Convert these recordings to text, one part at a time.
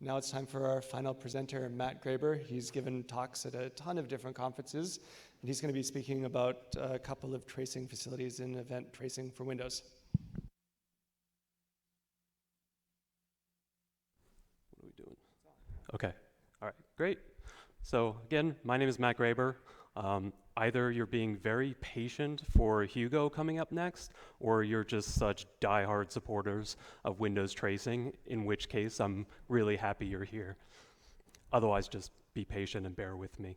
Now it's time for our final presenter, Matt Graeber. He's given talks at a ton of different conferences, and he's going to be speaking about a couple of tracing facilities in event tracing for Windows. What are we doing? Okay, all right, great. So again, my name is Matt Graeber. Either you're being very patient for Hugo coming up next, or you're just such diehard supporters of Windows tracing, in which case I'm really happy you're here. Otherwise, just be patient and bear with me.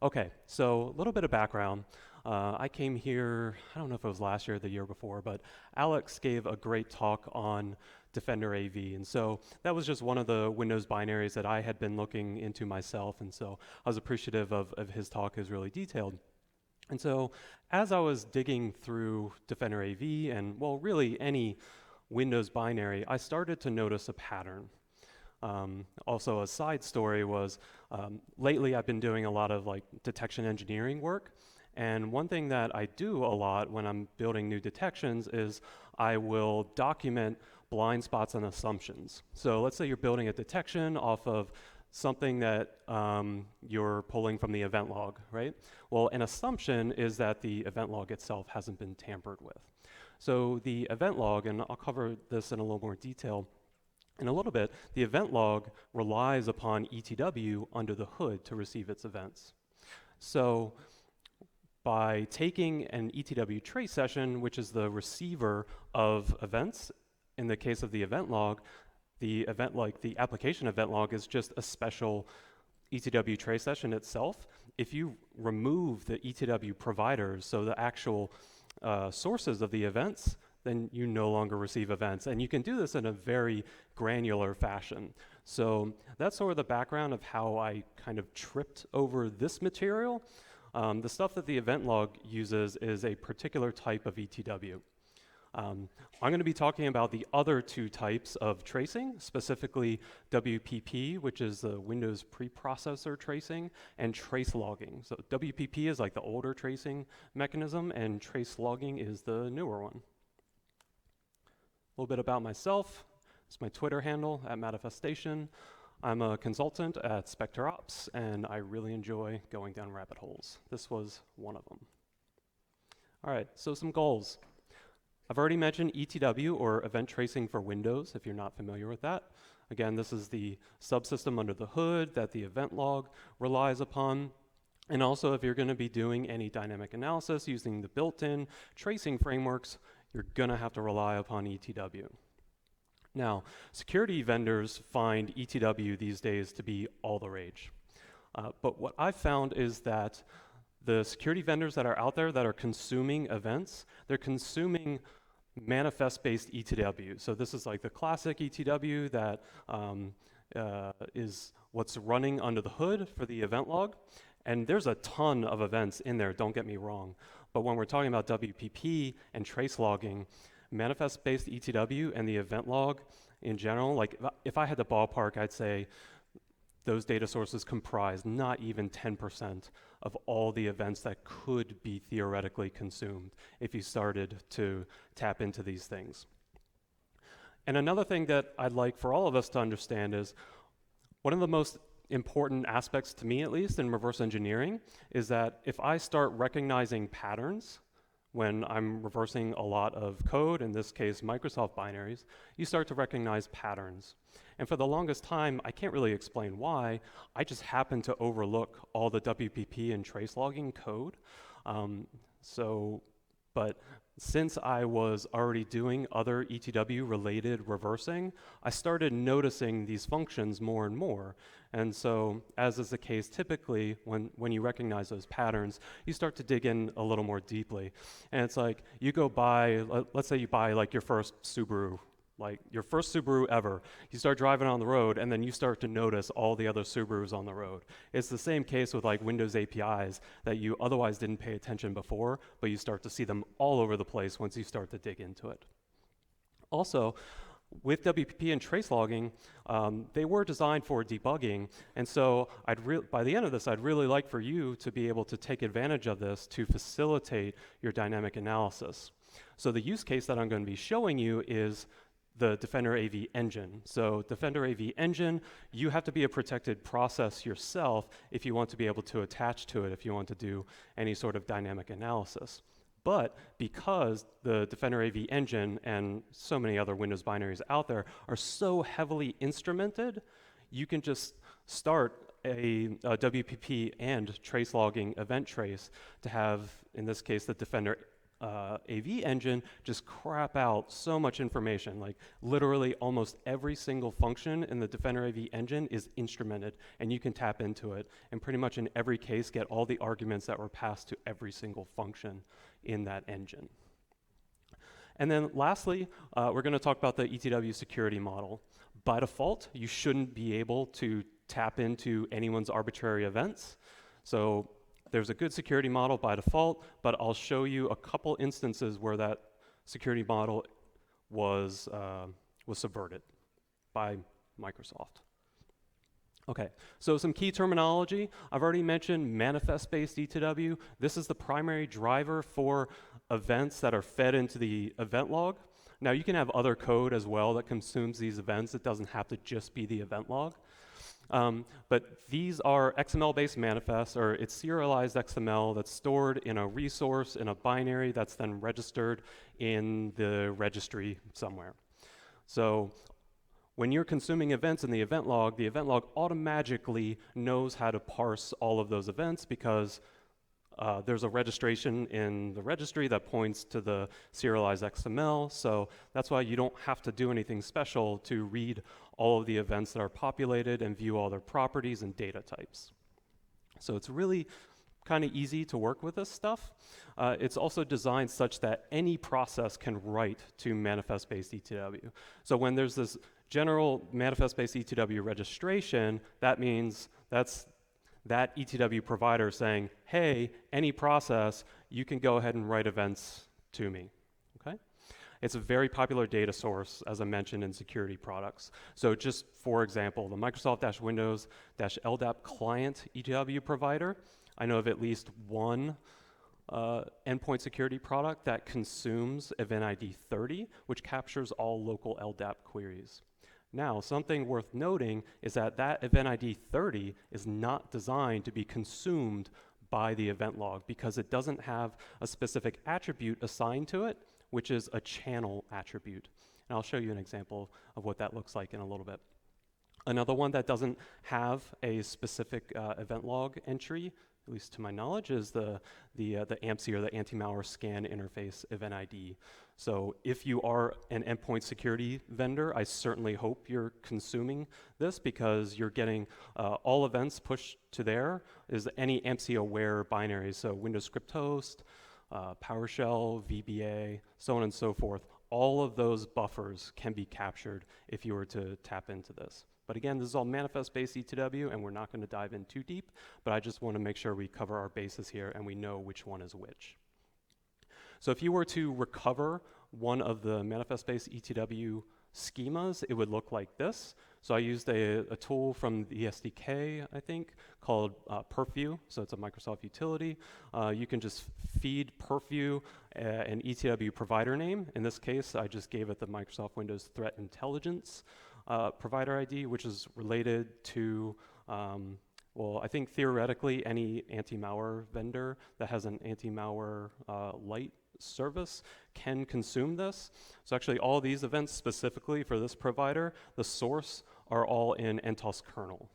Okay, so a little bit of background. I came here, I don't know if it was last year or the year before, but Alex gave a great talk on Defender AV, and so that was just one of the Windows binaries that I had been looking into myself, and so I was appreciative of his talk. It was really detailed. And so as I was digging through Defender AV and, well, really any Windows binary, I started to notice a pattern. Also, a side story was lately I've been doing a lot of detection engineering work, and one thing that I do a lot when I'm building new detections is I will document blind spots and assumptions. So let's say you're building a detection off of something that you're pulling from the event log, right? Well, an assumption is that the event log itself hasn't been tampered with. So the event log, and I'll cover this in a little more detail in a little bit, the event log relies upon ETW under the hood to receive its events. So by taking an ETW trace session, which is the receiver of events, in the case of the event log, the application event log is just a special ETW trace session itself. If you remove the ETW providers, so the actual sources of the events, then you no longer receive events. And you can do this in a very granular fashion. So that's sort of the background of how I kind of tripped over this material. The stuff that the event log uses is a particular type of ETW. I'm going to be talking about the other two types of tracing, specifically WPP, which is the Windows preprocessor tracing, and TraceLogging. So WPP is like the older tracing mechanism, and TraceLogging is the newer one. A little bit about myself. It's my Twitter handle, @Manifestation. I'm a consultant at SpecterOps, and I really enjoy going down rabbit holes. This was one of them. All right, so some goals. I've already mentioned ETW, or event tracing for Windows, if you're not familiar with that. Again, this is the subsystem under the hood that the event log relies upon. And also, if you're going to be doing any dynamic analysis using the built-in tracing frameworks, you're going to have to rely upon ETW. Now, security vendors find ETW these days to be all the rage. But what I've found is that the security vendors that are out there that are consuming events, they're consuming manifest-based ETW. So this is like the classic ETW that is what's running under the hood for the event log. And there's a ton of events in there, don't get me wrong. But when we're talking about WPP and trace logging, manifest-based ETW and the event log in general, like if I had to ballpark, I'd say those data sources comprise not even 10% of all the events that could be theoretically consumed if you started to tap into these things. And another thing that I'd like for all of us to understand is one of the most important aspects, to me at least, in reverse engineering is that if I start recognizing patterns when I'm reversing a lot of code, in this case Microsoft binaries, you start to recognize patterns. And for the longest time, I can't really explain why, I just happened to overlook all the WPP and trace logging code. But since I was already doing other ETW related reversing, I started noticing these functions more and more. And so, as is the case typically, when you recognize those patterns, you start to dig in a little more deeply. And it's like, you go buy, let's say you buy like your first Subaru, like your first Subaru ever. You start driving on the road, and then you start to notice all the other Subarus on the road. It's the same case with like Windows APIs that you otherwise didn't pay attention before, but you start to see them all over the place once you start to dig into it. Also, with WPP and trace logging, they were designed for debugging, and so by the end of this, I'd really like for you to be able to take advantage of this to facilitate your dynamic analysis. So the use case that I'm going to be showing you is the Defender AV engine. So Defender AV engine, you have to be a protected process yourself if you want to be able to attach to it, if you want to do any sort of dynamic analysis. But because the Defender AV engine and so many other Windows binaries out there are so heavily instrumented, you can just start a WPP and TraceLogging event trace to have, in this case, the Defender AV engine just crap out so much information. Like literally almost every single function in the Defender AV engine is instrumented, and you can tap into it and pretty much in every case get all the arguments that were passed to every single function in that engine. And then lastly, we're going to talk about the ETW security model. By default, you shouldn't be able to tap into anyone's arbitrary events. So there's a good security model by default, but I'll show you a couple instances where that security model was subverted by Microsoft. Okay, so some key terminology. I've already mentioned manifest-based ETW. This is the primary driver for events that are fed into the event log. Now you can have other code as well that consumes these events. It doesn't have to just be the event log. But these are XML-based manifests, or it's serialized XML that's stored in a resource, in a binary that's then registered in the registry somewhere. So when you're consuming events in the event log automatically knows how to parse all of those events because there's a registration in the registry that points to the serialized XML, so that's why you don't have to do anything special to read all of the events that are populated and view all their properties and data types. So it's really kind of easy to work with this stuff. It's also designed such that any process can write to manifest-based ETW. So when there's this general manifest-based ETW registration, that means that's that ETW provider saying, hey, any process, you can go ahead and write events to me, okay? It's a very popular data source, as I mentioned, in security products. So just for example, the Microsoft-Windows-LDAP client ETW provider, I know of at least one endpoint security product that consumes Event ID 30, which captures all local LDAP queries. Now, something worth noting is that that Event ID 30 is not designed to be consumed by the event log because it doesn't have a specific attribute assigned to it, which is a channel attribute. And I'll show you an example of what that looks like in a little bit. Another one that doesn't have a specific event log entry, at least to my knowledge, is the AMSI, or the anti-malware scan interface event ID. So if you are an endpoint security vendor, I certainly hope you're consuming this because you're getting all events pushed to there is any AMSI aware binaries, so Windows Script Host, PowerShell, VBA, so on and so forth. All of those buffers can be captured if you were to tap into this. But again, this is all manifest-based ETW, and we're not going to dive in too deep, but I just want to make sure we cover our bases here and we know which one is which. So if you were to recover one of the manifest-based ETW schemas, it would look like this. So I used a tool from the SDK, I think, called PerfView. So it's a Microsoft utility. You can just feed PerfView an ETW provider name. In this case, I just gave it the Microsoft Windows Threat Intelligence provider ID, which is related to, well, I think theoretically any anti-malware vendor that has an anti-malware light service can consume this. So actually all these events specifically for this provider, the source are all in NTOS kernel.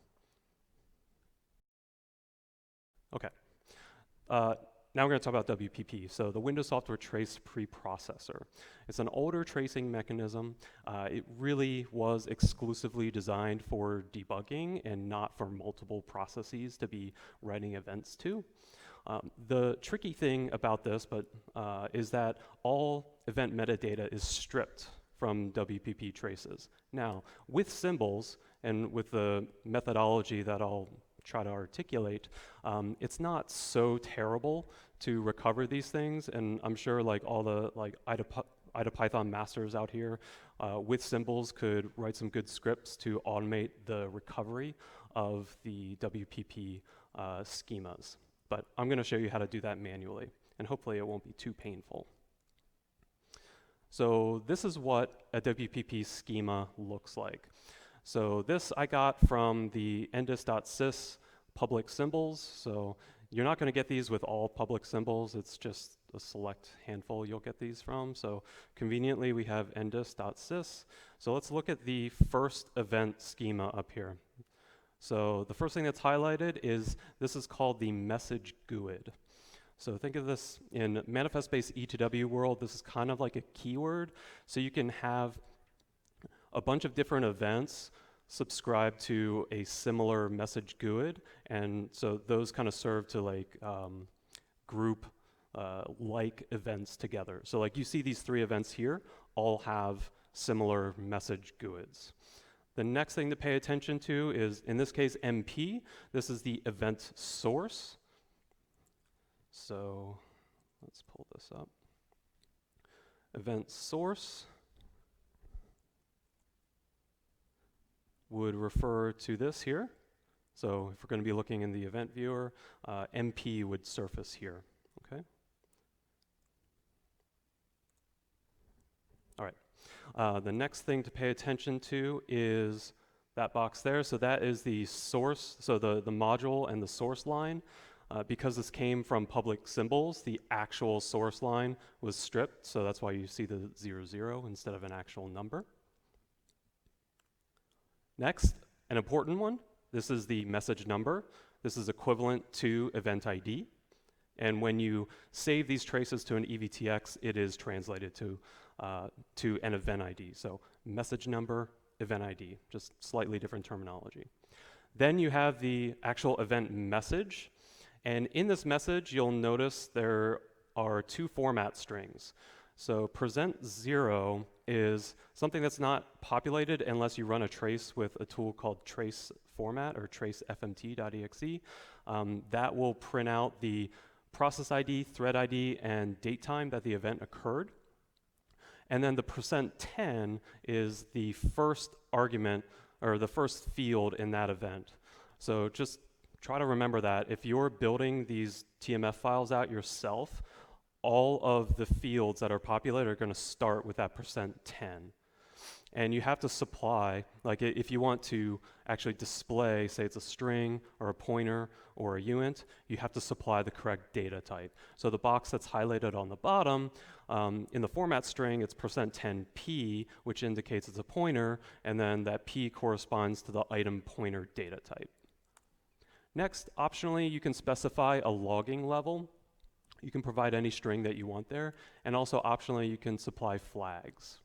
Okay. Now we're going to talk about WPP, so the Windows Software Trace Preprocessor. It's an older tracing mechanism. It really was exclusively designed for debugging and not for multiple processes to be writing events to. The tricky thing about this is that all event metadata is stripped from WPP traces. Now, with symbols and with the methodology that I'll try to articulate, it's not so terrible to recover these things, and I'm sure like all the IDA-Python masters out here with symbols could write some good scripts to automate the recovery of the WPP schemas. But I'm going to show you how to do that manually, and hopefully it won't be too painful. So this is what a WPP schema looks like. So this I got from the endis.sys public symbols. So you're not going to get these with all public symbols. It's just a select handful you'll get these from. So conveniently, we have endis.sys. So let's look at the first event schema up here. So the first thing that's highlighted is this is called the message GUID. So think of this in manifest-based E2W world. This is kind of like a keyword. So you can have a bunch of different events subscribe to a similar message GUID, and so those kind of serve to like group like events together. So like you see these three events here all have similar message GUIDs. The next thing to pay attention to is, in this case, MP. This is the event source. So let's pull this up. Event source would refer to this here. So if we're going to be looking in the event viewer, MP would surface here, okay? All right, the next thing to pay attention to is that box there. So that is the source, so the module and the source line. Because this came from public symbols, the actual source line was stripped, so that's why you see the 00 instead of an actual number. Next, an important one. This is the message number. This is equivalent to event ID. And when you save these traces to an EVTX, it is translated to an event ID. So message number, event ID, just slightly different terminology. Then you have the actual event message. And in this message, you'll notice there are two format strings. So present 0 is something that's not populated unless you run a trace with a tool called trace format or tracefmt.exe. That will print out the process ID, thread ID, and date time that the event occurred. And then the %10 is the first argument or the first field in that event. So just try to remember that if you're building these TMF files out yourself, all of the fields that are populated are going to start with that %10. And you have to supply, like if you want to actually display, say it's a string or a pointer or a uint, you have to supply the correct data type. So the box that's highlighted on the bottom, in the format string, it's %10p, which indicates it's a pointer, and then that p corresponds to the item pointer data type. Next, optionally, you can specify a logging level. You can provide any string that you want there, and also optionally, you can supply flags.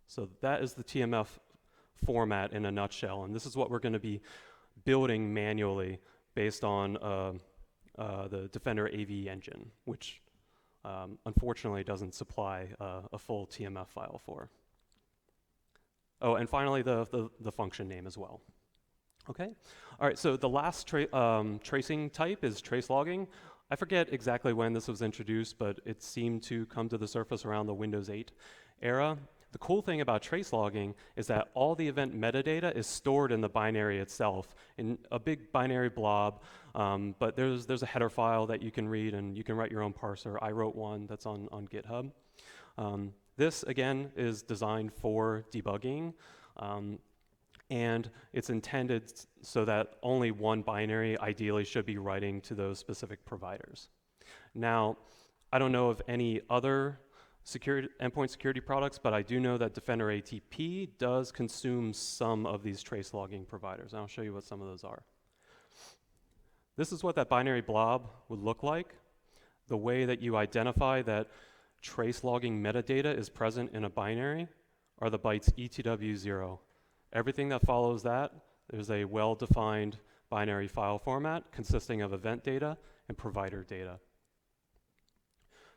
So that is the TMF format in a nutshell, and this is what we're going to be building manually based on the Defender AV engine, which unfortunately doesn't supply a full TMF file for. Oh, and finally, the function name as well. Okay, all right, so the last tracing type is TraceLogging. I forget exactly when this was introduced, but it seemed to come to the surface around the Windows 8 era. The cool thing about TraceLogging is that all the event metadata is stored in the binary itself in a big binary blob, but there's a header file that you can read and you can write your own parser. I wrote one that's on GitHub. This, again, is designed for debugging. And it's intended so that only one binary ideally should be writing to those specific providers. Now, I don't know of any other endpoint security products, but I do know that Defender ATP does consume some of these trace logging providers. And I'll show you what some of those are. This is what that binary blob would look like. The way that you identify that trace logging metadata is present in a binary are the bytes ETW0. Everything that follows that, there's a well-defined binary file format consisting of event data and provider data.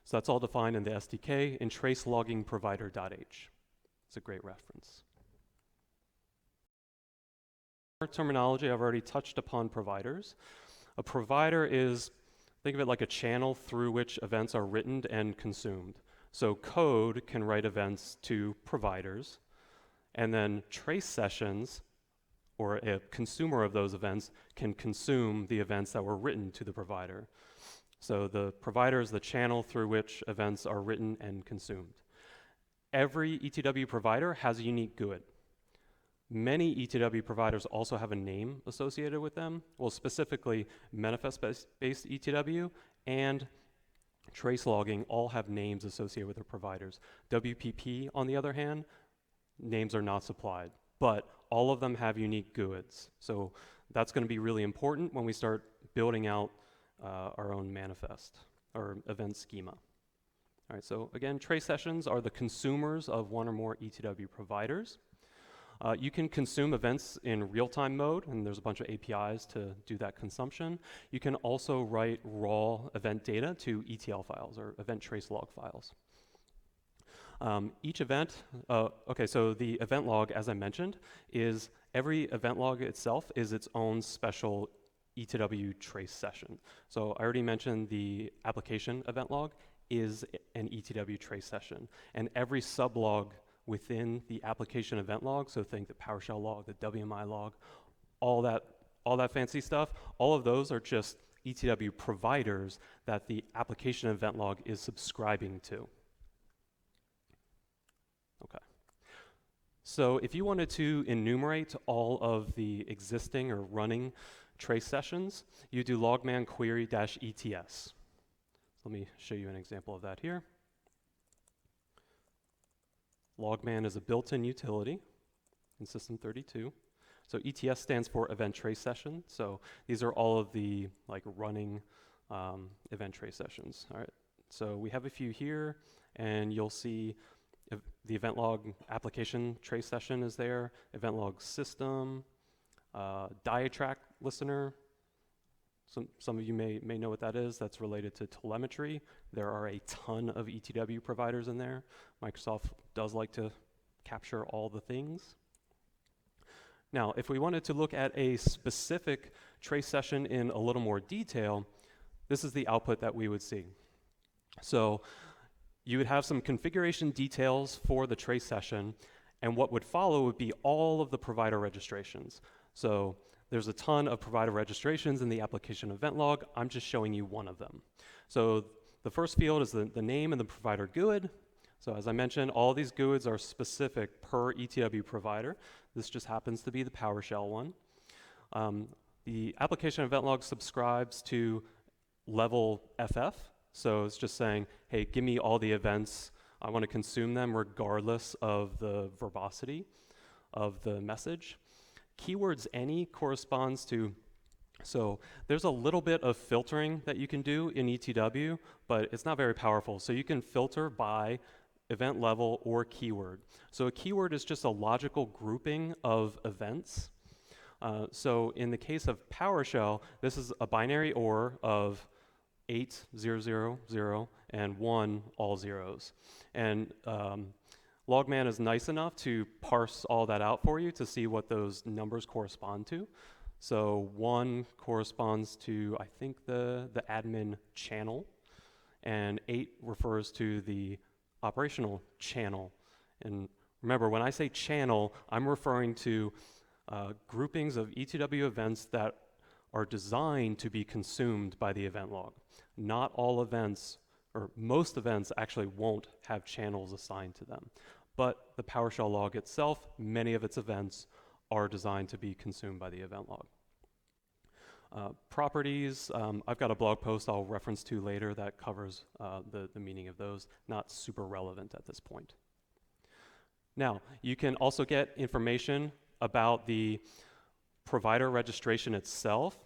So that's all defined in the SDK in TraceLoggingProvider.h. It's a great reference. Terminology, I've already touched upon providers. A provider is, think of it like a channel through which events are written and consumed. So code can write events to providers, and then trace sessions, or a consumer of those events, can consume the events that were written to the provider. So the provider is the channel through which events are written and consumed. every ETW provider has a unique GUID. Many ETW providers also have a name associated with them. Well, specifically, manifest-based ETW and TraceLogging all have names associated with their providers. WPP, on the other hand, names are not supplied, but all of them have unique GUIDs. So that's going to be really important when we start building out our own manifest or event schema. All right, so again, trace sessions are the consumers of one or more ETW providers. You can consume events in real-time mode, and there's a bunch of APIs to do that consumption. You can also write raw event data to ETL files or event trace log files. Each event, okay, so the event log, as I mentioned, is every event log itself is its own special ETW trace session. So I already mentioned the application event log is an ETW trace session, and every sublog within the application event log, so think the PowerShell log, the WMI log, all that fancy stuff, all of those are just ETW providers that the application event log is subscribing to. Okay. So if you wanted to enumerate all of the existing or running trace sessions, you do logman query -ets. Let me show you an example of that here. Logman is a built-in utility in System 32. So ETS stands for Event Trace Session. So these are all of the running event trace sessions. All right. So we have a few here, and you'll see the event log application trace session is there, event log system, diatrack listener. Some of you may know what that is. That's related to telemetry. There are a ton of ETW providers in there. Microsoft does like to capture all the things. Now, if we wanted to look at a specific trace session in a little more detail, this is the output that we would see. So you would have some configuration details for the trace session, and what would follow would be all of the provider registrations. So there's a ton of provider registrations in the application event log. I'm just showing you one of them. So the first field is the name and the provider GUID. So as I mentioned, all these GUIDs are specific per ETW provider. This just happens to be the PowerShell one. The application event log subscribes to level FF. So it's just saying, hey, give me all the events. I want to consume them regardless of the verbosity of the message. Keywords any corresponds to, so there's a little bit of filtering that you can do in ETW, but it's not very powerful. So you can filter by event level or keyword. So a keyword is just a logical grouping of events. So in the case of PowerShell, this is a binary OR of 8, 0, 0, 0, and 1, all zeros. And Logman is nice enough to parse all that out for you to see what those numbers correspond to. So 1 corresponds to, I think, the admin channel, and 8 refers to the operational channel. And remember, when I say channel, I'm referring to groupings of ETW events that are designed to be consumed by the event log. Not all events, or most events actually won't have channels assigned to them. But the PowerShell log itself, many of its events are designed to be consumed by the event log. Properties, I've got a blog post I'll reference to later that covers the meaning of those, not super relevant at this point. Now, you can also get information about the provider registration itself.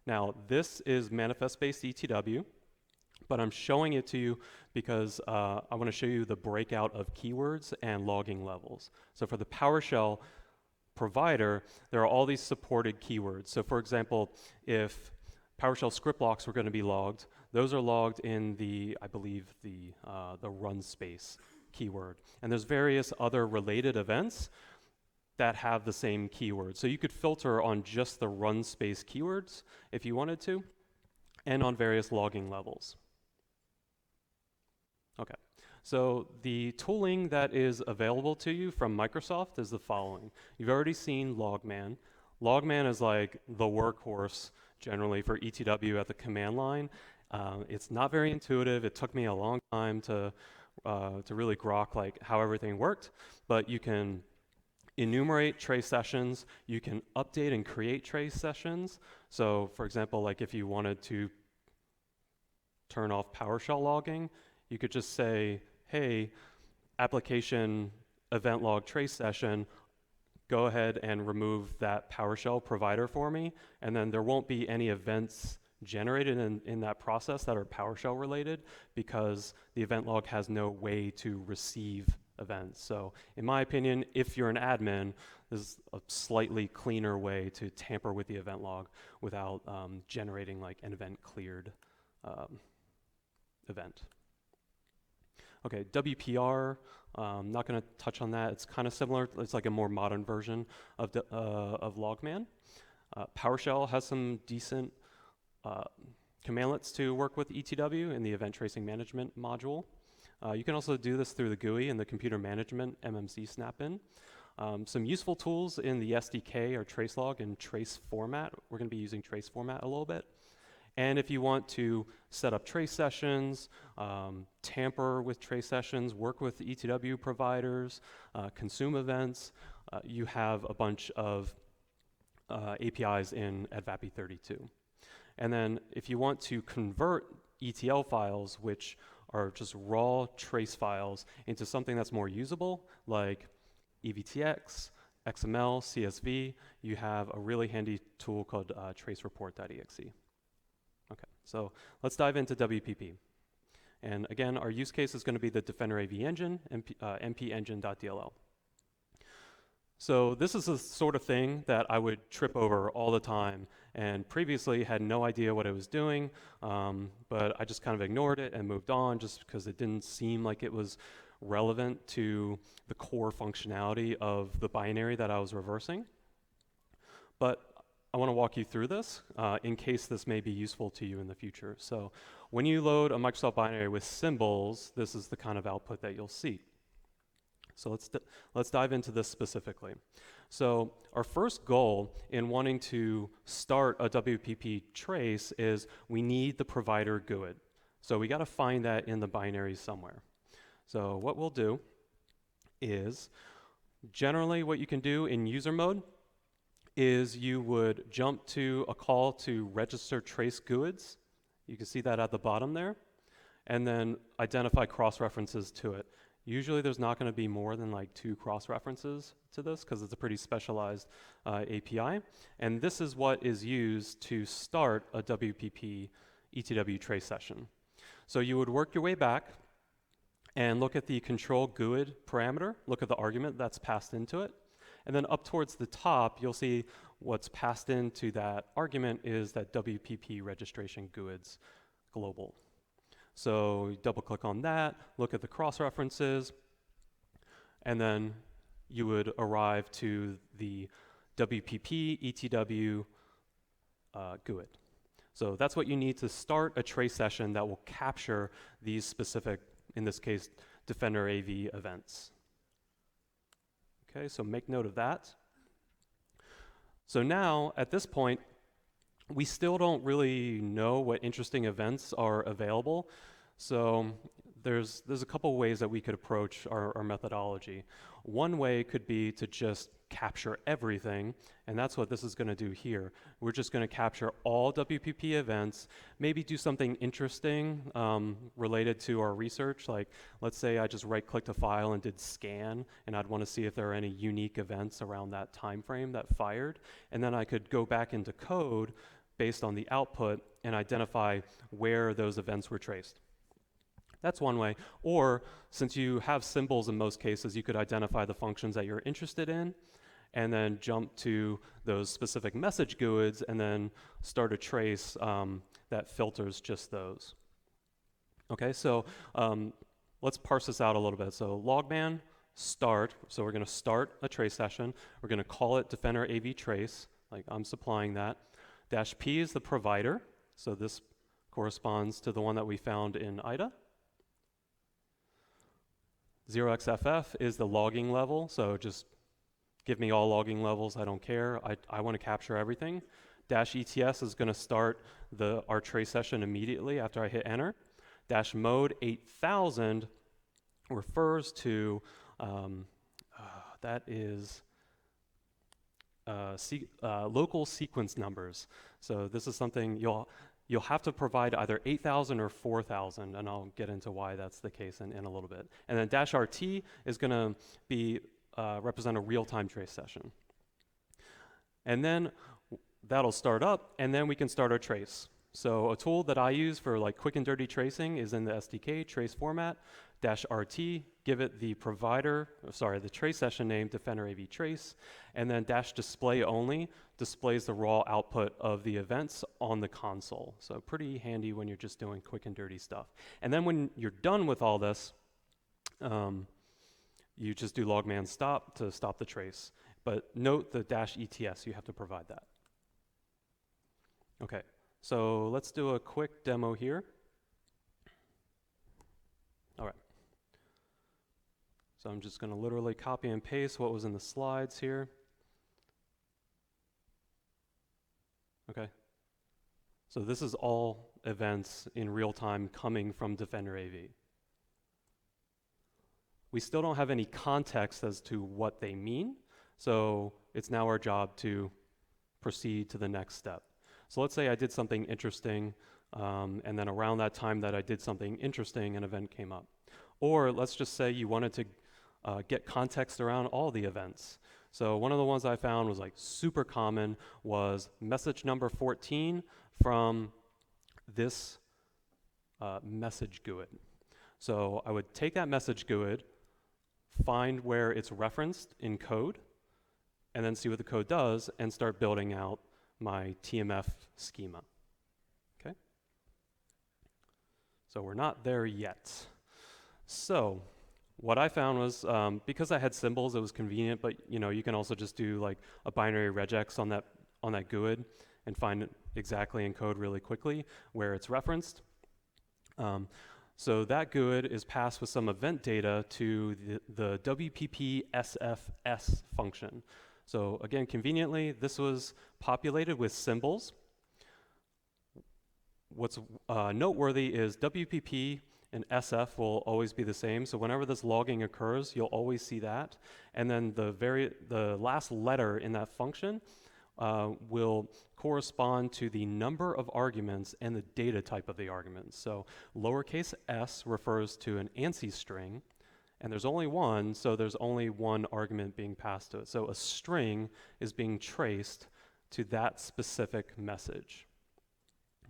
Now, this is manifest-based ETW, but I'm showing it to you because I want to show you the breakout of keywords and logging levels. So for the PowerShell provider, there are all these supported keywords. So for example, if PowerShell script blocks were going to be logged, those are logged in the, I believe, the run space keyword. And there's various other related events that have the same keyword. So you could filter on just the run space keywords if you wanted to, and on various logging levels. Okay, so the tooling that is available to you from Microsoft is the following. You've already seen Logman. Logman is like the workhorse generally for ETW at the command line. It's not very intuitive. It took me a long time to to really grok like how everything worked, but you can enumerate trace sessions, you can update and create trace sessions. So for example, like if you wanted to turn off PowerShell logging, you could just say, hey, application event log trace session, go ahead and remove that PowerShell provider for me, and then there won't be any events generated in that process that are PowerShell related, because the event log has no way to receive events. So in my opinion, if you're an admin, this is a slightly cleaner way to tamper with the event log without generating like an event cleared event. Okay, WPR, not going to touch on that. It's kind of similar. It's like a more modern version of Logman. PowerShell has some decent commandlets to work with ETW in the event tracing management module. You can also do this through the GUI and the computer management MMC snap-in. Some useful tools in the SDK are TraceLog and trace format. We're going to be using trace format a little bit. And if you want to set up trace sessions, tamper with trace sessions, work with ETW providers, consume events, you have a bunch of APIs in Wpp 32. And then if you want to convert ETL files, which are just raw trace files, into something that's more usable, like EVTX, XML, CSV, you have a really handy tool called tracereport.exe. Okay, so let's dive into WPP. And again, our use case is going to be the Defender AV engine, mpengine.dll. So this is the sort of thing that I would trip over all the time, and previously had no idea what it was doing, but I just kind of ignored it and moved on just because it didn't seem like it was relevant to the core functionality of the binary that I was reversing. But I want to walk you through this in case this may be useful to you in the future. So when you load a Microsoft binary with symbols, this is the kind of output that you'll see. So let's dive into this specifically. So our first goal in wanting to start a WPP trace is we need the provider GUID. So we got to find that in the binary somewhere. So what we'll do is generally what you can do in user mode is you would jump to a call to register trace GUIDs. You can see that at the bottom there, and then identify cross-references to it. Usually there's not going to be more than like 2 cross-references to this because it's a pretty specialized API. And this is what is used to start a WPP ETW trace session. So you would work your way back and look at the control GUID parameter, look at the argument that's passed into it. And then up towards the top, you'll see what's passed into that argument is that WPP registration GUIDs global. So you double click on that, look at the cross-references, and then you would arrive to the WPP ETW GUID. So that's what you need to start a trace session that will capture these specific, in this case, Defender AV events. Okay, so make note of that. So now, at this point, we still don't really know what interesting events are available. So there's a couple ways that we could approach our methodology. One way could be to just capture everything, and that's what this is going to do here. We're just going to capture all WPP events, maybe do something interesting related to our research. Like, let's say I just right-clicked a file and did scan, and I'd want to see if there are any unique events around that time frame that fired. And then I could go back into code based on the output and identify where those events were traced. That's one way. Or since you have symbols in most cases, you could identify the functions that you're interested in and then jump to those specific message GUIDs and then start a trace that filters just those. Okay, so let's parse this out a little bit. So logman start, so we're going to start a trace session. We're going to call it Defender AV trace, like I'm supplying that. -P is the provider, so this corresponds to the one that we found in IDA. 0xFF is the logging level, so just give me all logging levels, I don't care, I want to capture everything. -ETS is going to start our trace session immediately after I hit enter. -mode 8000 refers to, that is local sequence numbers. So this is something you'll have to provide either 8,000 or 4,000, and I'll get into why that's the case in a little bit. And then -RT is going to be represent a real-time trace session. And then that'll start up, and then we can start our trace. So a tool that I use for like quick and dirty tracing is in the SDK trace format, -RT, give it the the trace session name, Defender AV trace, and then -display only displays the raw output of the events on the console. So pretty handy when you're just doing quick and dirty stuff. And then when you're done with all this, you just do logman stop to stop the trace. But note the -ETS, you have to provide that. Okay, so let's do a quick demo here. All right. So I'm just going to literally copy and paste what was in the slides here. Okay. So this is all events in real time coming from Defender AV. We still don't have any context as to what they mean, so it's now our job to proceed to the next step. So let's say I did something interesting, and then around that time that I did something interesting, an event came up. Or let's just say you wanted to get context around all the events. So one of the ones I found was like super common was message number 14 from this message GUID. So I would take that message GUID, find where it's referenced in code, and then see what the code does and start building out my TMF schema. Okay? So we're not there yet. So what I found was, because I had symbols, it was convenient, but you can also just do like a binary regex on that GUID and find it exactly in code really quickly where it's referenced. So that GUID is passed with some event data to the WPP SFS function. So again, conveniently, this was populated with symbols. What's noteworthy is WPP and SF will always be the same. So whenever this logging occurs, you'll always see that. And then the last letter in that function will correspond to the number of arguments and the data type of the arguments. So lowercase s refers to an ANSI string, and there's only one, so there's only one argument being passed to it. So a string is being traced to that specific message.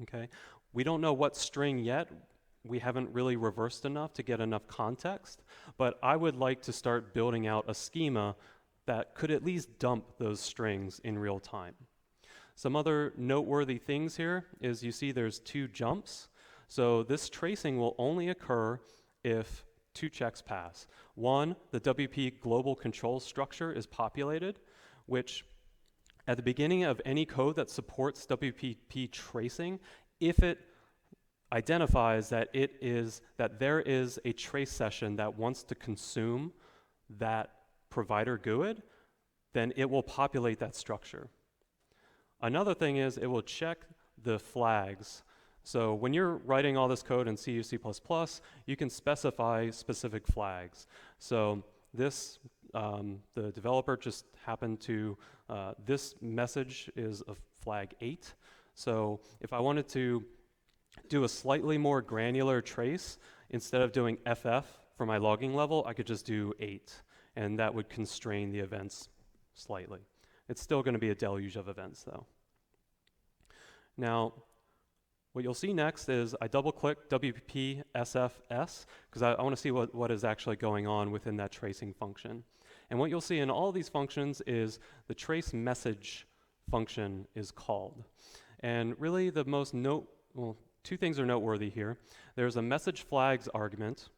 Okay? We don't know what string yet. We haven't really reversed enough to get enough context, but I would like to start building out a schema that could at least dump those strings in real time. Some other noteworthy things here is you see there's 2 jumps. So this tracing will only occur if 2 checks pass. One, the WP global control structure is populated, which at the beginning of any code that supports WPP tracing, if it identifies that there is a trace session that wants to consume that provider GUID, then it will populate that structure. Another thing is it will check the flags. So when you're writing all this code in C or C++, you can specify specific flags. So this, the developer just happened to, this message is a flag 8. So if I wanted to do a slightly more granular trace, instead of doing FF for my logging level, I could just do 8. And that would constrain the events slightly. It's still going to be a deluge of events, though. Now, what you'll see next is I double-click WPP SFS, because I want to see what is actually going on within that tracing function. And what you'll see in all these functions is the trace message function is called. And really the most 2 things are noteworthy here. There's a message flags argument,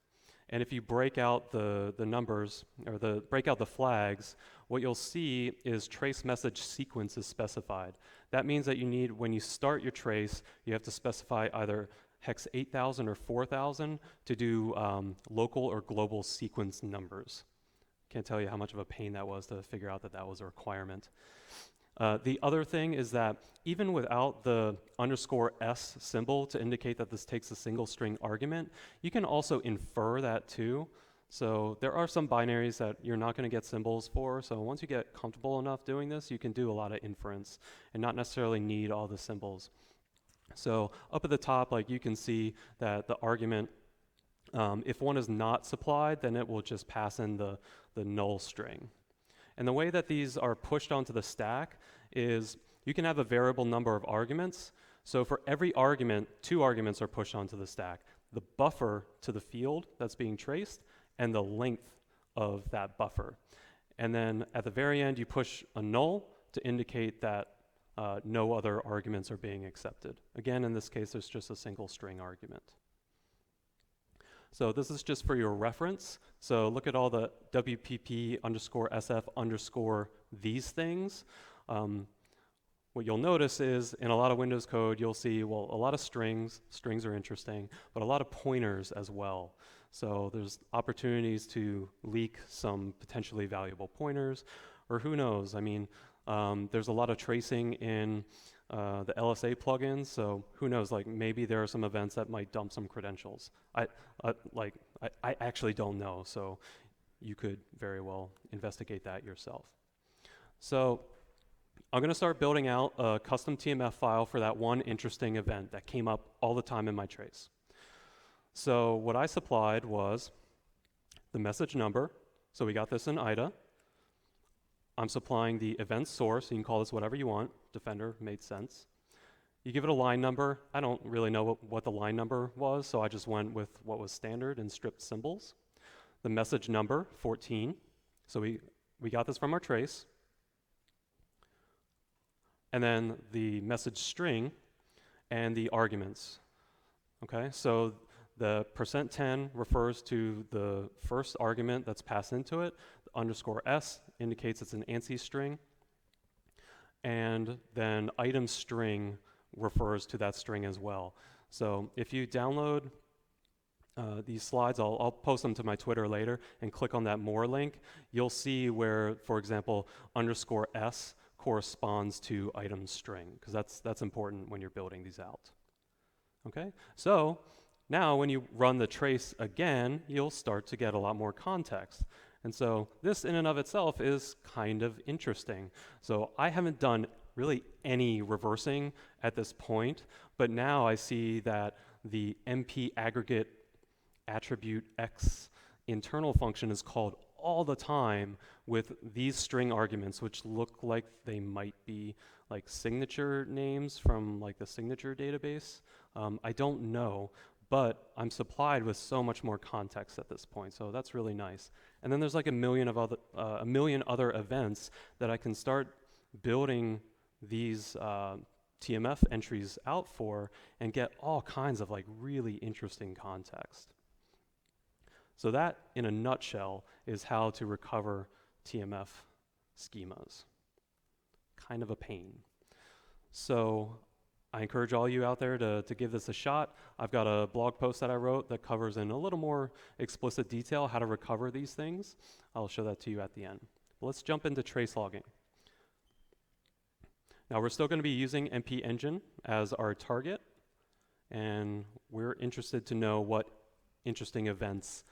and if you break out the numbers, or break out the flags, what you'll see is trace message sequence is specified. That means that you need, when you start your trace, you have to specify either hex 8000 or 4000 to do local or global sequence numbers. Can't tell you how much of a pain that was to figure out that that was a requirement. The other thing is that even without the _s symbol to indicate that this takes a single string argument, you can also infer that too. So there are some binaries that you're not going to get symbols for. So once you get comfortable enough doing this, you can do a lot of inference and not necessarily need all the symbols. So up at the top, like you can see that the argument, if one is not supplied, then it will just pass in the null string. And the way that these are pushed onto the stack is you can have a variable number of arguments. So for every argument, 2 arguments are pushed onto the stack. The buffer to the field that's being traced and the length of that buffer. And then at the very end, you push a null to indicate that no other arguments are being accepted. Again, in this case, there's just a single string argument. So this is just for your reference. So look at all the WPP _ SF _ these things. What you'll notice is in a lot of Windows code, you'll see, well, a lot of strings are interesting, but a lot of pointers as well. So there's opportunities to leak some potentially valuable pointers, or who knows, I mean, there's a lot of tracing in the LSA plugins, so who knows, like maybe there are some events that might dump some credentials. I actually don't know, so you could very well investigate that yourself. So I'm going to start building out a custom TMF file for that one interesting event that came up all the time in my trace. So what I supplied was the message number. So we got this in IDA. I'm supplying the event source. You can call this whatever you want. Defender made sense. You give it a line number. I don't really know what the line number was, so I just went with what was standard and stripped symbols. The message number, 14. So we got this from our trace. And then the message string and the arguments. Okay, so the %10 refers to the first argument that's passed into it. The _s indicates it's an ANSI string. And then item string refers to that string as well. So if you download these slides, I'll post them to my Twitter later, and click on that more link, you'll see where, for example, _s corresponds to item string, because that's important when you're building these out. Okay, so now when you run the trace again, you'll start to get a lot more context. And so this in and of itself is kind of interesting. So I haven't done really any reversing at this point, but now I see that the MP aggregate attribute X internal function is called all the time with these string arguments, which look like they might be like signature names from like the signature database. I don't know, but I'm supplied with so much more context at this point, so that's really nice. And then there's like a million other events that I can start building these TMF entries out for and get all kinds of like really interesting context. So that, in a nutshell, is how to recover TMF schemas. Kind of a pain. So I encourage all you out there to give this a shot. I've got a blog post that I wrote that covers in a little more explicit detail how to recover these things. I'll show that to you at the end. Let's jump into TraceLogging. Now we're still going to be using MP Engine as our target, and we're interested to know what interesting events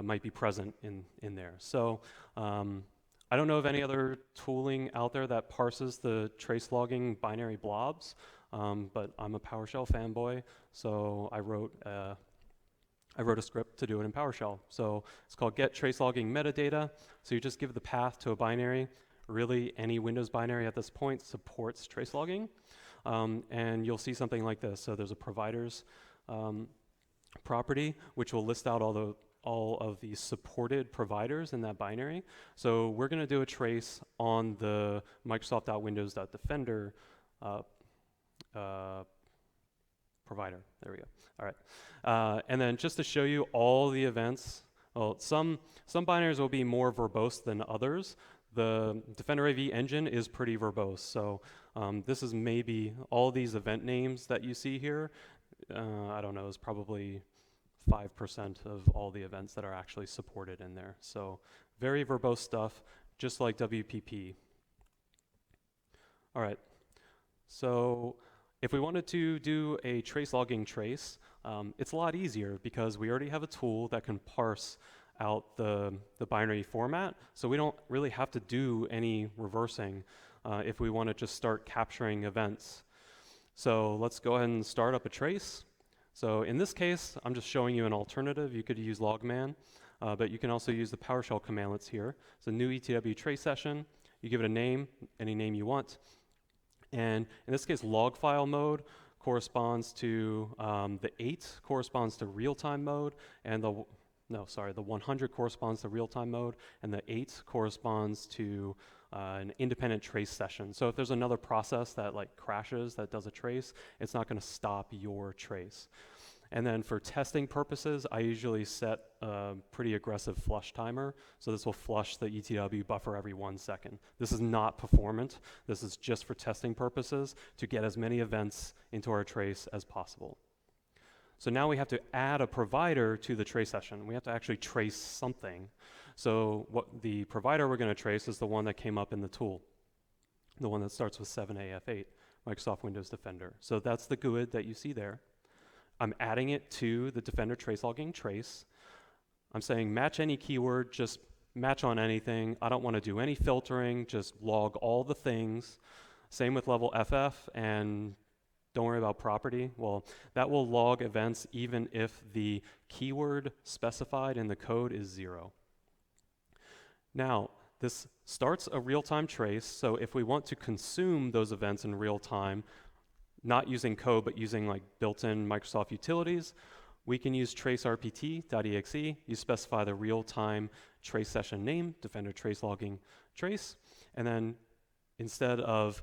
might be present in there. So I don't know of any other tooling out there that parses the TraceLogging binary blobs, but I'm a PowerShell fanboy, so I wrote a script to do it in PowerShell. So it's called get TraceLogging metadata. So you just give the path to a binary. Really, any Windows binary at this point supports TraceLogging, and you'll see something like this. So there's a providers property, which will list out all of the supported providers in that binary. So we're going to do a trace on the Microsoft.Windows.Defender provider. There we go. All right. And then just to show you all the events, well, some binaries will be more verbose than others. The Defender AV engine is pretty verbose. So this is maybe all these event names that you see here. I don't know, is probably 5% of all the events that are actually supported in there. So very verbose stuff, just like WPP. All right, so if we wanted to do a TraceLogging trace, it's a lot easier because we already have a tool that can parse out the binary format, so we don't really have to do any reversing if we want to just start capturing events. So let's go ahead and start up a trace. So in this case, I'm just showing you an alternative. You could use logman, but you can also use the PowerShell commandlets here. It's a new ETW trace session. You give it a name, any name you want. And in this case, log file mode corresponds to the 8 corresponds to real-time mode, and the 100 corresponds to real-time mode, and the 8 corresponds to an independent trace session. So if there's another process that like crashes that does a trace, it's not going to stop your trace. And then for testing purposes, I usually set a pretty aggressive flush timer. So this will flush the ETW buffer every 1 second. This is not performant. This is just for testing purposes to get as many events into our trace as possible. So now we have to add a provider to the trace session. We have to actually trace something. So what the provider we're going to trace is the one that came up in the tool, the one that starts with 7AF8, Microsoft Windows Defender. So that's the GUID that you see there. I'm adding it to the Defender TraceLogging trace. I'm saying match any keyword, just match on anything. I don't want to do any filtering, just log all the things. Same with level FF, and don't worry about property. Well, that will log events even if the keyword specified in the code is 0. Now, this starts a real-time trace, so if we want to consume those events in real time, not using code, but using like built-in Microsoft utilities, we can use tracerpt.exe. You specify the real-time trace session name, Defender TraceLogging trace, and then instead of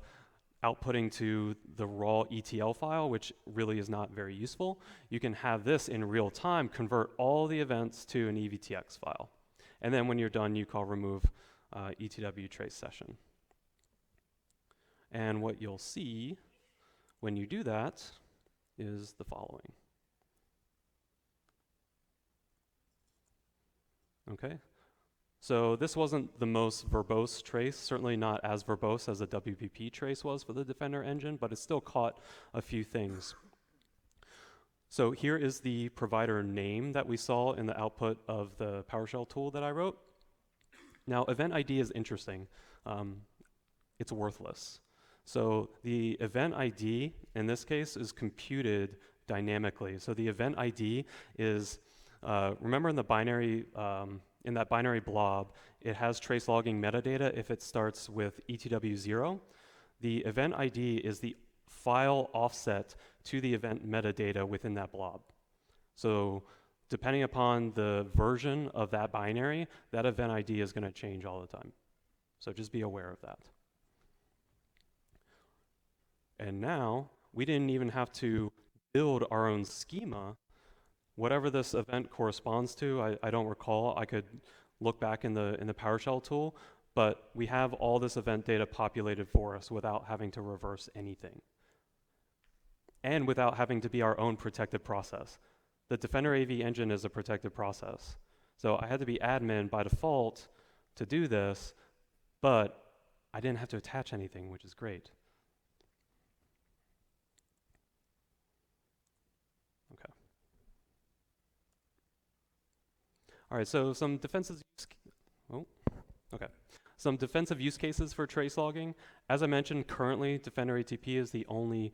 outputting to the raw ETL file, which really is not very useful, you can have this in real time convert all the events to an EVTX file. And then when you're done, you call remove ETW trace session. And what you'll see when you do that is the following. Okay, so this wasn't the most verbose trace, certainly not as verbose as the WPP trace was for the Defender engine, but it still caught a few things. So here is the provider name that we saw in the output of the PowerShell tool that I wrote. Now, event ID is interesting. It's worthless. So the event ID, in this case, is computed dynamically. So the event ID is, remember in the binary, in that binary blob, it has trace logging metadata if it starts with ETW0. The event ID is the file offset to the event metadata within that blob. So depending upon the version of that binary, that event ID is going to change all the time. So just be aware of that. And now, we didn't even have to build our own schema. Whatever this event corresponds to, I don't recall. I could look back in the PowerShell tool, but we have all this event data populated for us without having to reverse anything. And without having to be our own protected process. The Defender AV engine is a protected process. So I had to be admin by default to do this, but I didn't have to attach anything, which is great. Okay. All right, so some defensive use cases for trace logging. As I mentioned, currently Defender ATP is the only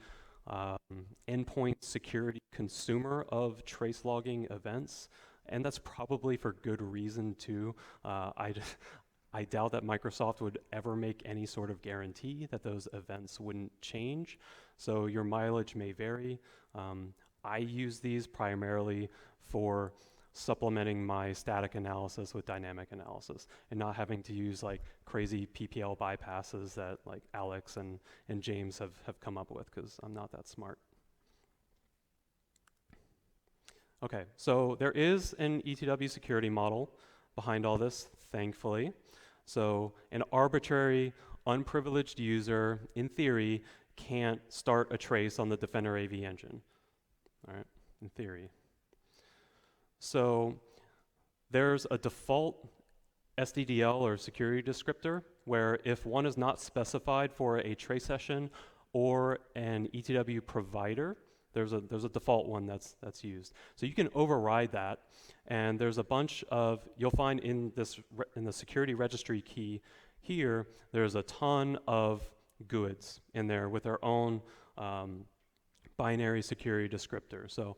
endpoint security consumer of trace logging events, and that's probably for good reason too. I doubt that Microsoft would ever make any sort of guarantee that those events wouldn't change, so your mileage may vary. I use these primarily for supplementing my static analysis with dynamic analysis and not having to use like crazy PPL bypasses that like Alex and James have come up with, because I'm not that smart. Okay, so there is an ETW security model behind all this, thankfully. So an arbitrary, unprivileged user, in theory, can't start a trace on the Defender AV engine, all right, in theory. So there's a default SDDL or security descriptor where if one is not specified for a trace session or an ETW provider, There's a default one that's used. So you can override that, and there's a bunch of, you'll find in the security registry key here, there's a ton of GUIDs in there with their own binary security descriptor. So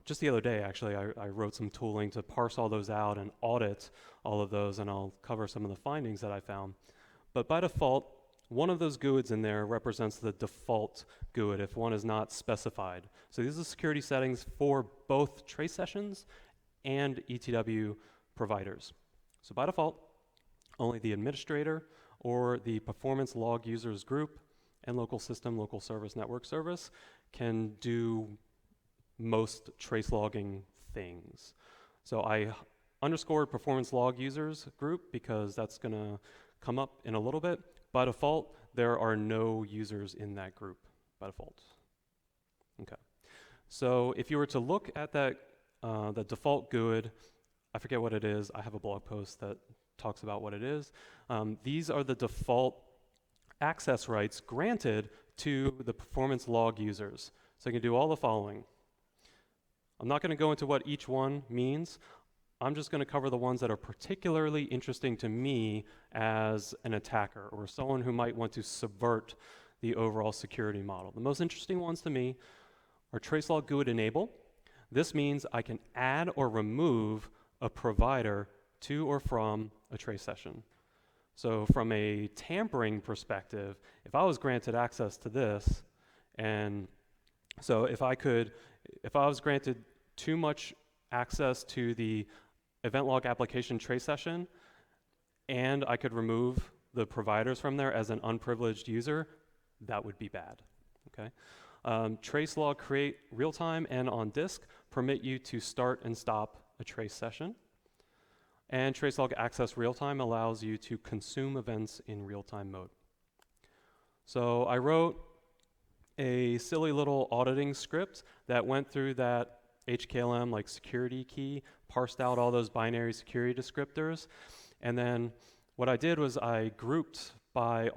just the other day, actually, I wrote some tooling to parse all those out and audit all of those, and I'll cover some of the findings that I found. But by default, one of those GUIDs in there represents the default GUID if one is not specified. So these are security settings for both trace sessions and ETW providers. So by default, only the administrator or the performance log users group and local system, local service, network service can do most trace logging things. So I underscored performance log users group because that's going to come up in a little bit. By default, there are no users in that group by default. Okay. So if you were to look at that, the default GUID, I forget what it is. I have a blog post that talks about what it is. These are the default access rights granted to the performance log users. So you can do all the following. I'm not going to go into what each one means. I'm just going to cover the ones that are particularly interesting to me as an attacker or someone who might want to subvert the overall security model. The most interesting ones to me are TraceLog GUID enable. This means I can add or remove a provider to or from a trace session. So from a tampering perspective, if I was granted access to this, and so if I was granted too much access to the event log application trace session, and I could remove the providers from there as an unprivileged user, that would be bad, okay? TraceLog create real-time and on disk permit you to start and stop a trace session. And TraceLog access real-time allows you to consume events in real-time mode. So I wrote a silly little auditing script that went through that HKLM like security key, parsed out all those binary security descriptors, and then what I did was I grouped by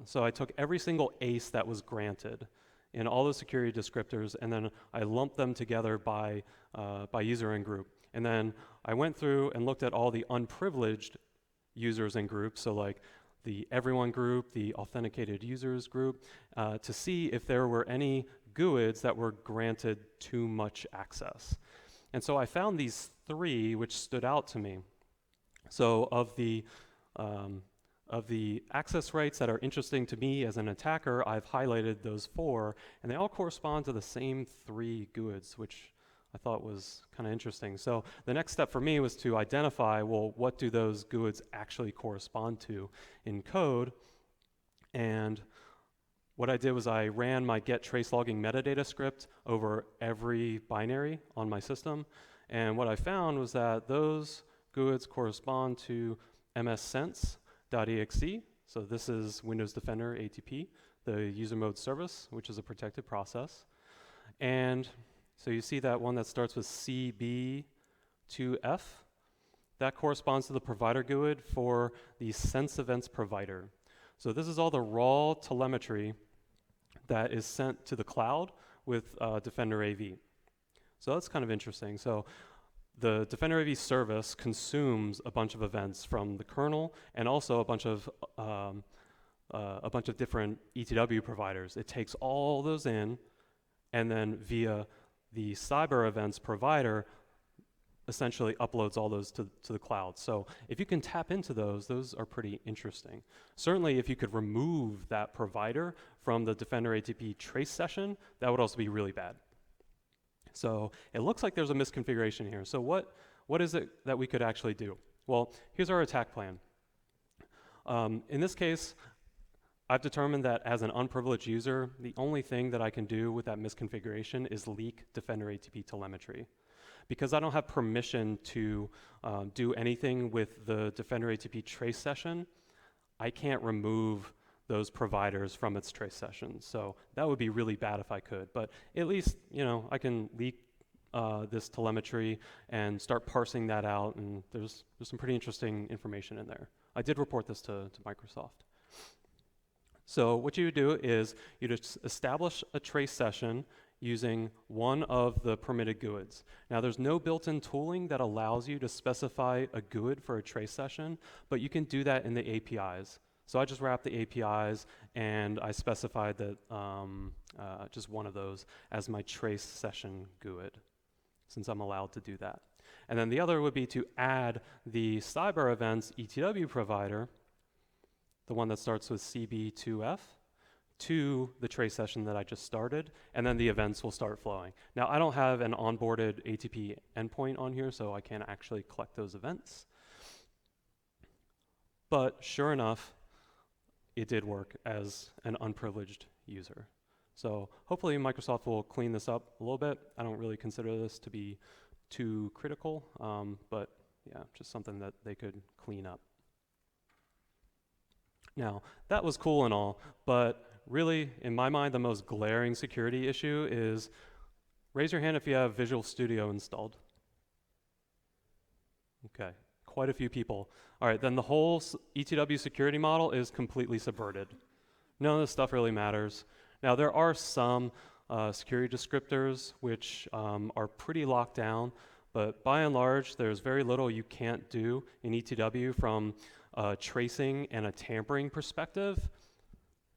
so I took every single ACE that was granted in all the security descriptors, and then I lumped them together by user and group. And then I went through and looked at all the unprivileged users and groups, so like the everyone group, the authenticated users group, to see if there were any GUIDs that were granted too much access. And so I found these three which stood out to me. So of the access rights that are interesting to me as an attacker, I've highlighted those four, and they all correspond to the same three GUIDs, which I thought was kind of interesting. So the next step for me was to identify, well, what do those GUIDs actually correspond to in code? And what I did was I ran my get TraceLogging metadata script over every binary on my system. And what I found was that those GUIDs correspond to mssense.exe. So this is Windows Defender ATP, the user mode service, which is a protected process. And so you see that one that starts with CB2F. That corresponds to the provider GUID for the sense events provider. So this is all the raw telemetry that is sent to the cloud with Defender AV. So that's kind of interesting. So the Defender AV service consumes a bunch of events from the kernel and also a bunch of different ETW providers. It takes all those in, and then via the cyber events provider essentially uploads all those to the cloud. So if you can tap into those are pretty interesting. Certainly if you could remove that provider from the Defender ATP trace session, that would also be really bad. So it looks like there's a misconfiguration here. So what is it that we could actually do? Well, here's our attack plan. In this case, I've determined that as an unprivileged user, the only thing that I can do with that misconfiguration is leak Defender ATP telemetry. Because I don't have permission to do anything with the Defender ATP trace session, I can't remove those providers from its trace session. So that would be really bad if I could. But at least, I can leak this telemetry and start parsing that out, and there's some pretty interesting information in there. I did report this to Microsoft. So what you would do is you just establish a trace session using one of the permitted GUIDs. Now, there's no built-in tooling that allows you to specify a GUID for a trace session, but you can do that in the APIs. So I just wrapped the APIs, and I specified that just one of those as my trace session GUID, since I'm allowed to do that. And then the other would be to add the sidebar events ETW provider, the one that starts with CB2F, to the trace session that I just started, and then the events will start flowing. Now, I don't have an onboarded ATP endpoint on here, so I can't actually collect those events. But sure enough, it did work as an unprivileged user. So hopefully Microsoft will clean this up a little bit. I don't really consider this to be too critical, but yeah, just something that they could clean up. Now, that was cool and all, but really, in my mind, the most glaring security issue is, raise your hand if you have Visual Studio installed. Okay, quite a few people. All right, then the whole ETW security model is completely subverted. None of this stuff really matters. Now, there are some security descriptors which are pretty locked down, but by and large, there's very little you can't do in ETW from a tracing and a tampering perspective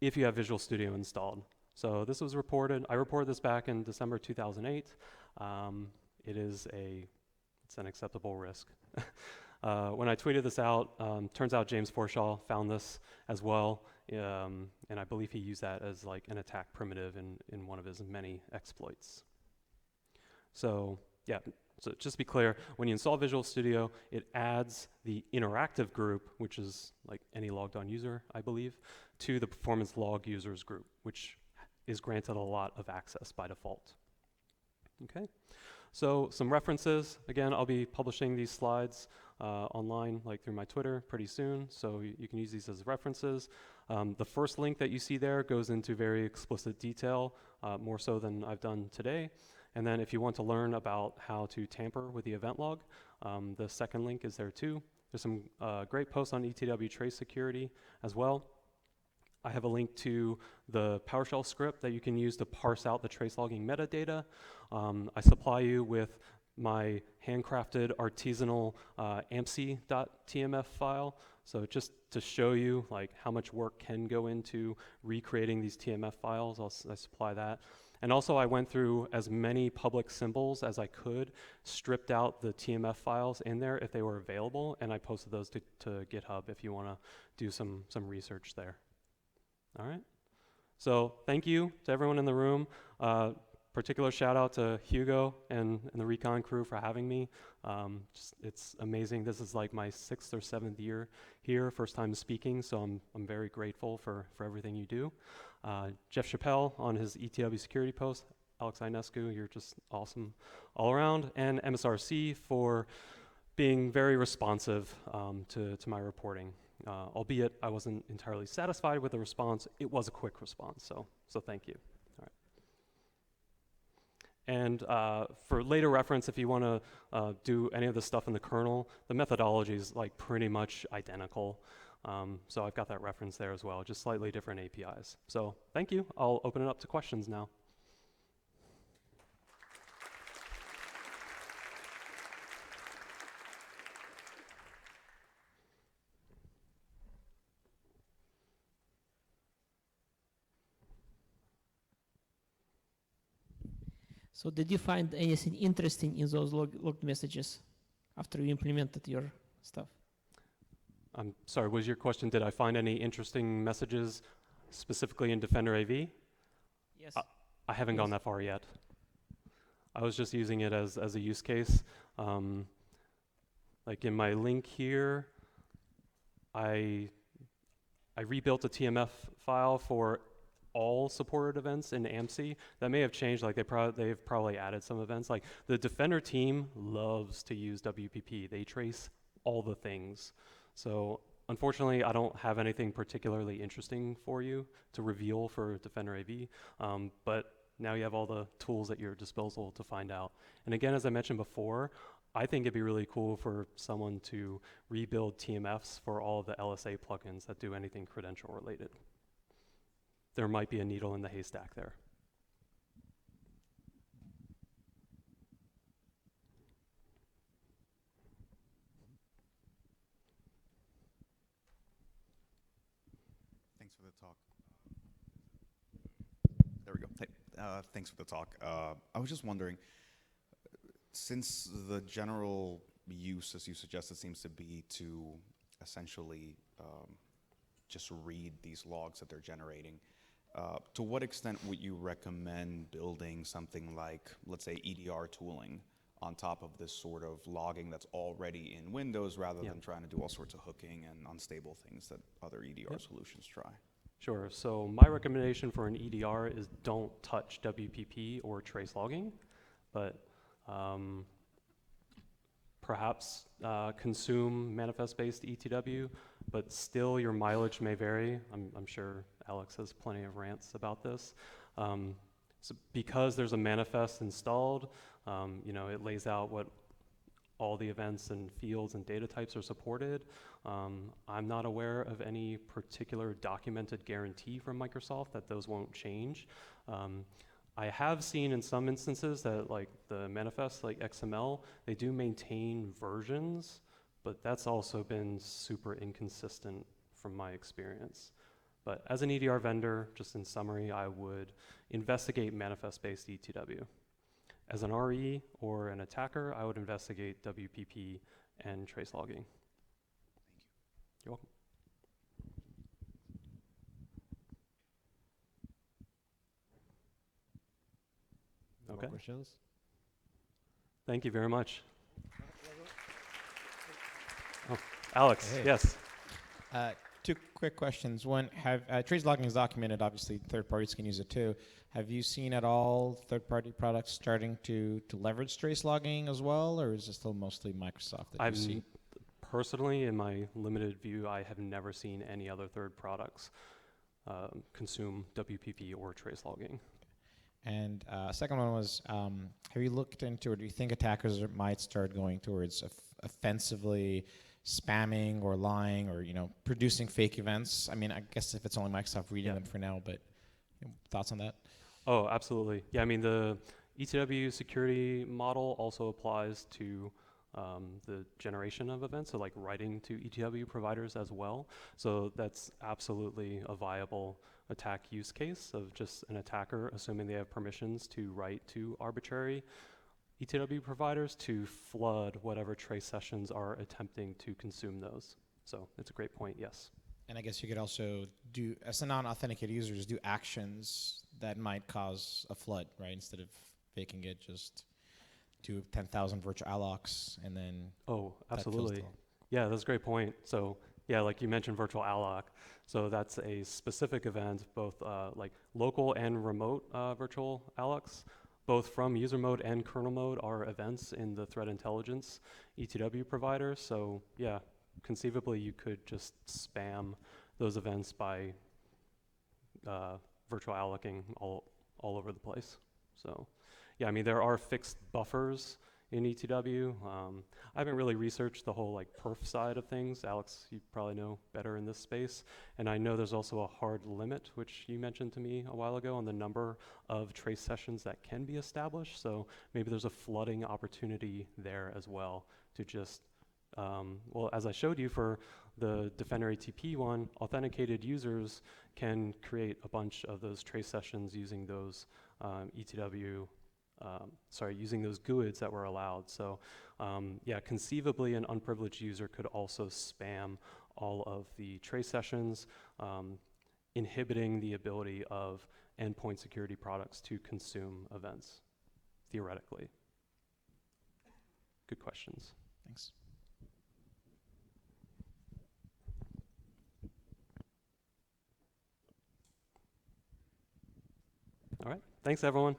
if you have Visual Studio installed. So this was reported, I reported this back in December 2008. It's an acceptable risk. When I tweeted this out, turns out James Forshaw found this as well, and I believe he used that as like an attack primitive in one of his many exploits. So yeah, so just to be clear, when you install Visual Studio, it adds the interactive group, which is like any logged on user, I believe, to the performance log users group, which is granted a lot of access by default. Okay, so some references. Again, I'll be publishing these slides online, like through my Twitter pretty soon, so you can use these as references. The first link that you see there goes into very explicit detail, more so than I've done today. And then if you want to learn about how to tamper with the event log, the second link is there too. There's some great posts on ETW trace security as well. I have a link to the PowerShell script that you can use to parse out the trace logging metadata. I supply you with my handcrafted artisanal AMSI.tmf file. So just to show you like how much work can go into recreating these TMF files, I supply that. And also I went through as many public symbols as I could, stripped out the TMF files in there if they were available, and I posted those to GitHub if you want to do some research there. All right. So thank you to everyone in the room. Particular shout out to Hugo and the RECON crew for having me. It's amazing. This is like my 6th or 7th year here, first time speaking, so I'm very grateful for everything you do. Jeff Chappelle on his ETW security post, Alex Ionescu, you're just awesome all around, and MSRC for being very responsive to my reporting. Albeit I wasn't entirely satisfied with the response, it was a quick response, so thank you. All right. And for later reference, if you want to do any of the stuff in the kernel, the methodology is like pretty much identical. So I've got that reference there as well, just slightly different APIs. So thank you. I'll open it up to questions now. So did you find anything interesting in those logged messages after you implemented your stuff? I'm sorry, was your question, did I find any interesting messages specifically in Defender AV? Yes. I haven't gone that far yet. I was just using it as a use case. Like in my link here, I rebuilt a TMF file for all supported events in AMSI. That may have changed, like they've probably added some events. Like the Defender team loves to use WPP. They trace all the things. So unfortunately, I don't have anything particularly interesting for you to reveal for Defender AV, but now you have all the tools at your disposal to find out. And again, as I mentioned before, I think it'd be really cool for someone to rebuild TMFs for all of the LSA plugins that do anything credential related. There might be a needle in the haystack there. thanks for the talk. There we go. Hey, thanks for the talk. I was just wondering, since the general use, as you suggested, seems to be to essentially just read these logs that they're generating, to what extent would you recommend building something like, let's say, EDR tooling on top of this sort of logging that's already in Windows, rather than trying to do all sorts of hooking and unstable things that other EDR solutions try? Sure. So my recommendation for an EDR is don't touch WPP or TraceLogging, but perhaps consume manifest-based ETW, but still your mileage may vary. I'm sure Alex has plenty of rants about this. So because there's a manifest installed, it lays out what all the events and fields and data types are supported. I'm not aware of any particular documented guarantee from Microsoft that those won't change. I have seen in some instances that like the manifest, like XML, they do maintain versions, but that's also been super inconsistent from my experience. But as an EDR vendor, just in summary, I would investigate manifest-based ETW. As an RE or an attacker, I would investigate WPP and TraceLogging. You're welcome. Okay. More questions? Thank you very much. Oh, Alex, Hey. yes. Two quick questions. One, TraceLogging is documented, obviously third parties can use it too. Have you seen at all third-party products starting to leverage TraceLogging as well, or is it still mostly Microsoft that you see? Personally, in my limited view, I have never seen any other third products consume WPP or TraceLogging. And second one was, have you looked into, or do you think attackers might start going towards offensively spamming or lying or producing fake events? I mean, I guess if it's only Microsoft reading them for now, but thoughts on that? Oh, absolutely. Yeah, I mean, the ETW security model also applies to the generation of events, so like writing to ETW providers as well. So that's absolutely a viable attack use case of just an attacker assuming they have permissions to write to arbitrary ETW providers to flood whatever trace sessions are attempting to consume those. So it's a great point, yes. And I guess you could also do, as a non-authenticated users, do actions that might cause a flood, right? Instead of faking it, just do 10,000 virtual allocs and then... Oh, absolutely. Yeah, that's a great point. So yeah, like you mentioned virtual alloc. So that's a specific event, both like local and remote virtual allocs, both from user mode and kernel mode are events in the threat intelligence ETW provider. So yeah, conceivably you could just spam those events by virtual allocing all over the place. So yeah, I mean, there are fixed buffers in ETW. I haven't really researched the whole like perf side of things. Alex, you probably know better in this space. And I know there's also a hard limit, which you mentioned to me a while ago, on the number of trace sessions that can be established. So maybe there's a flooding opportunity there as well to just, well, as I showed you for the Defender ATP one, authenticated users can create a bunch of those trace sessions using those using those GUIDs that were allowed. So yeah, conceivably an unprivileged user could also spam all of the trace sessions, inhibiting the ability of endpoint security products to consume events, theoretically. Good questions. Thanks. All right, thanks everyone.